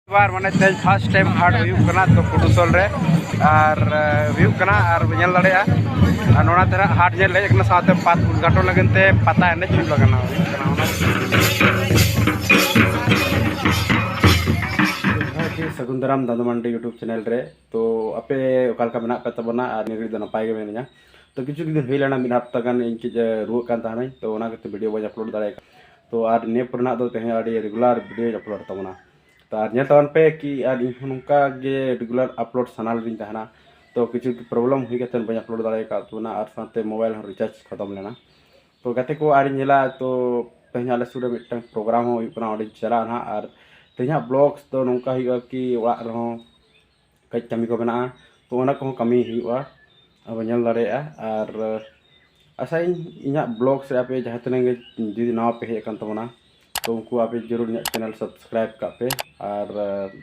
बार माने तेज first time hard हुई कना तो कुडुसल रे और हुई कना और नेल दड़ेया और नोना तेरा हार्ड नेल ले साथे पात गाटो लगनते पता एने चुन लगना सगुंदराम दादुमंडी यूट्यूब चैनल रे तो आपे ओकालका मेना पे तबना और निगरी दो नपाय गे मेनिया तो किछु दिन हुई लेना मिन हफ्ता गान इनकी रुक कान ताहनै तो ओना कते वीडियो बज अपलोड दाड़े तो और ने पुरना दो तेहे आडी रेगुलर वीडियो अपलोड तबना तो नेल तवन पे कि नुका गे रेगुलर अपलोड सानाल दिन ताहना तो किछु प्रॉब्लम हुई गते बज अपलोड दाड़े का तुना और साथे मोबाइल रिचार्ज खत्म लेना तो गते को आरी नेला तो तेहे आले सुरे मिटन प्रोग्राम हो कना ओडी चला ना और तेहा ब्लॉग्स तो नौका हुआ कि ओड़ा रहो कई कमी को बना तो ओना को कमी हुआ अब नेल दाड़ेया और आसाई इना ब्लॉग से आपे जहाँ तने जुदी नवा पे हेज कान तबना तो उनको आप जरूर चैनल सब्सक्राइब का पे और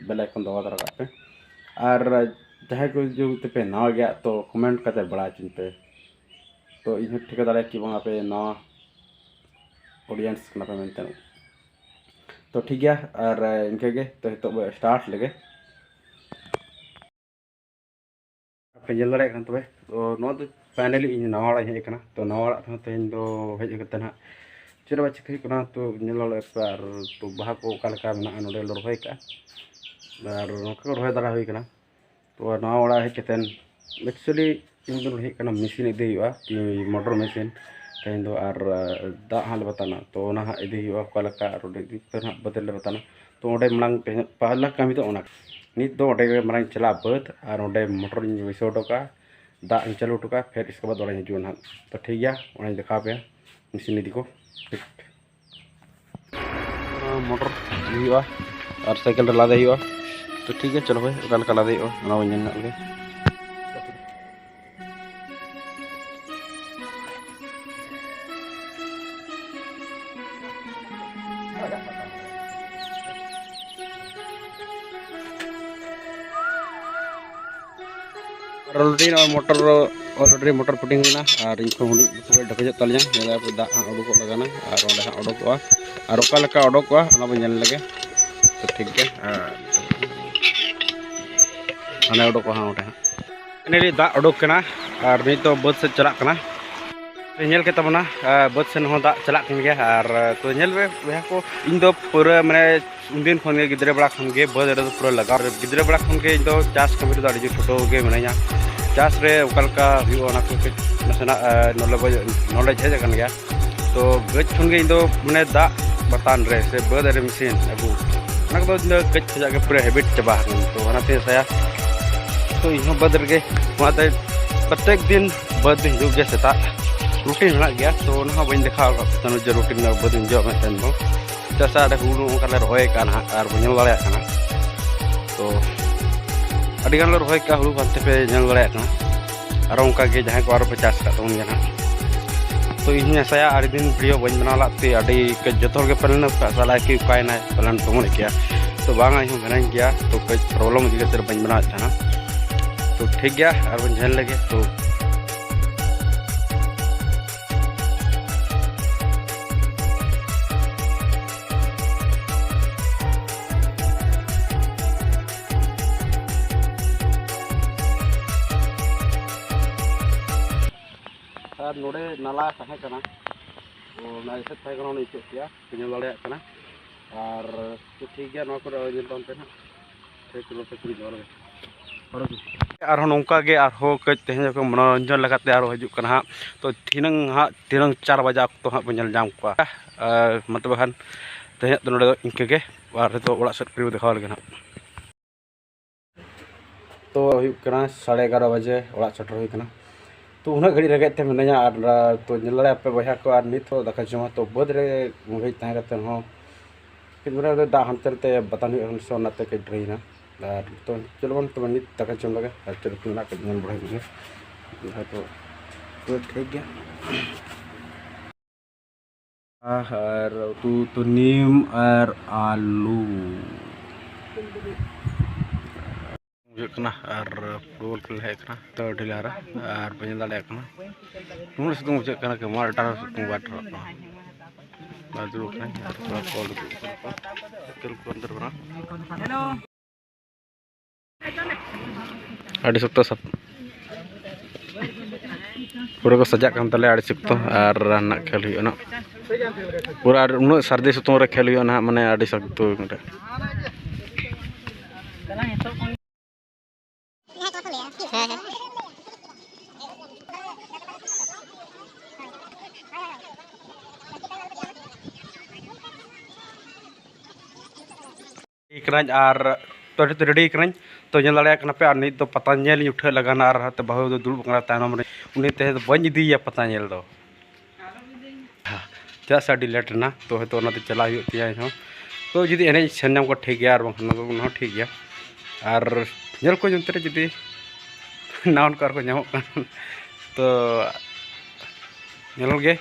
बेल आइकन दबा दरा पे और जहाँ को जो पे नवा गया तो कमेंट करते बड़ा चिंते तो इन ठिका दाड़े कि वहाँ पे नवा ऑडियंस पे मेनते तो ठीक गया और इनके तो हित स्टार्ट लगे पे जल दाड़े तब तो फाइनली इन नवा हेज तो नवा तेज दो हेज ना चेर बा चिका तो और तो बाहा को ना नोडे रही का और नौका रही दाड़ा हुई तो नवा ओड़ा हेज एक्चुअली इन हेज मेसिन इदी मोटर मेसिन तेज दो और दा हाँ बताना तो हाँ इदी और बदल बताना तो ओडे मांग पहला कमी तो नित दो ओडे मांग चला बद और ओडे मोटर बैसा उटोका दा चालू उटोका फिर इसके बाद ओडे हजूँ ना तो ठीक गया देखा पे मेसिन इदी को मोटर और साइकिल लादे तो ठीक है चलो भाई लादे लगे ऑलरेडी मोटर पुटिंग और इनको हुडी ढकेज तलिया दा उडुक लगाना और ओडे उडुकवा और ओका उडुकवा लगे तो ठीक है हाँ उडुकवा हाँ ओडे दा उडुकना और नहीं तो बद से चलना नेल के तबना बद से दा चला गया और तो नेल को इन दो पूरा माने उन खन गिद्रे बड़ा खन के बद रे पूरा लगा गिद्रे बड़ा खन के इन दो चास कमी रे आड़ी छोटो गे मनाया चास रे ओकालका हुआ नासेना नॉलेज हेज गया तो गज खन के इन दो माने दा बतान रे से बद रे मेसिन अगू गज खजा के पूरा हेबिट चबा तो वनाते साया तो इन बद रे वहाते प्रत्येक दिन बद हिजू गे सेता रूटीन में गया तो वहाँ बी देखा जो रूटीन में बद जो मेन दो चासा हुड़ू ओंकाले रहे और बल दाड़ा तो अड़ी गान रहे का हुड़ू बाते पे नल दाड़ा और उनका जहाँ को और पे चास का तो इन आसाया आड़ी दिन वीडियो बी बना लाते जो पालन साला कि उकायना पालन तमन किया तो बांगा इन गया तो कई प्रॉब्लम इदी बी बना तो ठीक गया और बन झेल लगे तो और नोड़े नाला तहे कना तो ऐसे तहे कना इचो किया पिन दाड़ा और तो ठीक गया ना पे ना ठीक किलो पे कुड़ी और नौका गे और कई तेज को मनोरंजन लगाते और हजूँ हाँ तो तीन 4 बजे तो हाँ बन जाम को मतलब खान तेज तो नोड़े इनके और तो ओड़ा सेट कर देखा लगे तो 11:30 बजे ओड़ा सेटर हुई तो उन्हें घड़ी रगे मिना और तो नल पे बहा को और नित दाका जमा तो बद रे घड़ी तहते दा हंते बतान सोनाते कई ड्रईना और तो चलो बन तो नित दाका जम लगे और चलो बढ़ा तो ठीक गया और तो नीम और आलू और फुटबॉल खेल हेकना तो ढिलारा और बन दाड़ा नुन सितुंग बुझे कि मार डार सितुंग बाटर थोड़ा कॉल आड़ी सख्त सब पूरा को सजा कान तले आड़ी सख्त और ना खेल हुई ना पूरा उन सर्दी सितुंग रे खेल हुई ना माने आड़ी सख्त और तो रेडी तो पे और नित पता नेल उठे लगाना और बहु दो दुड़ तैनम उन्नी ते बन इदी पता नेल दो चेदा से अभी लेट ना तो हयतो चला तो जुदी एने सेन को ठीक गया और ठीक गया और नेल को जमते जुदी नाउन कार को नामक तो नेल गे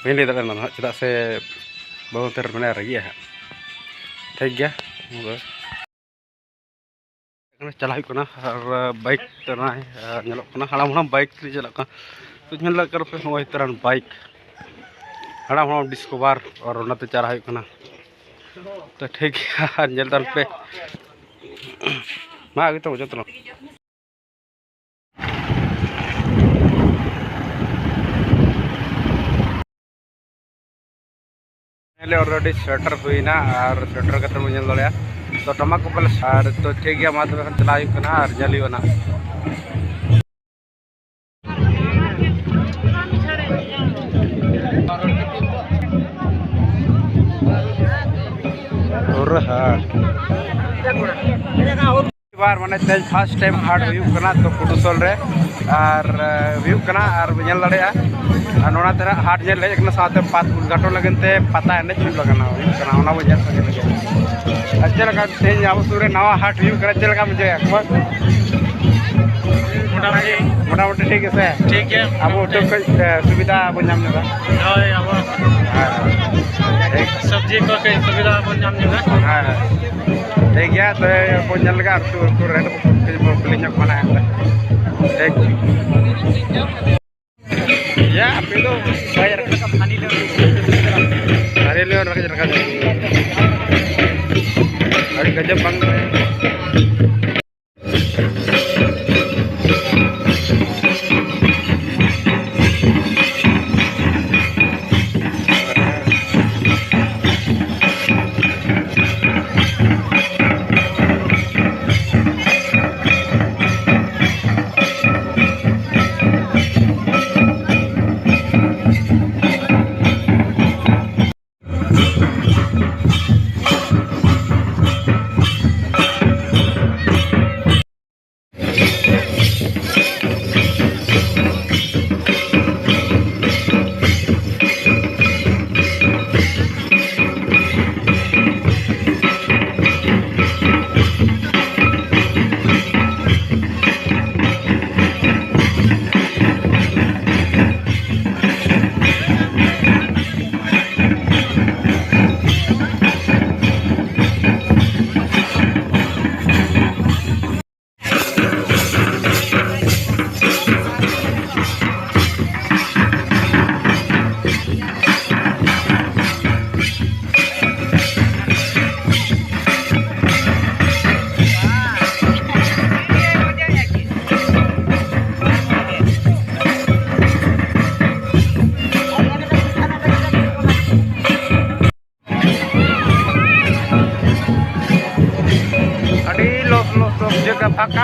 बी लैदा चेदा से बहु तर मैंने रही है ठीक गया चला और बाइक हड़ाम हड़ाम बाइक चला तो पे तरह बाइक हड़ाम हड़ाम डिस्कवर और चला तो ठीक है नल पे मा आगे तो जो ऑलरेडी स्वेटर हुईना और स्वेटर का बन तो टमाक को और तो ठीक है मा चला और जल बार माने तेज फर्स्ट टाइम हाट हुई तो कुडुसल रे और नोना तेरा हाट जे लेजना साथे पात गाटो लगनते पता एने चुन लगना ओना बजे अच्छे लगा तेज अब सूरे नवा हाट हुई चल लगा मुझे मोटामुटी ठीक है ठीक है अब सुविधा बन नाम सब्जी को सुविधा बन नाम ठीक है तो बन लगा तो रेट बना ठीक ya tapi itu bayar hari leon rakyat hari kerja bang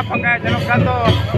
pakai jalur kantor.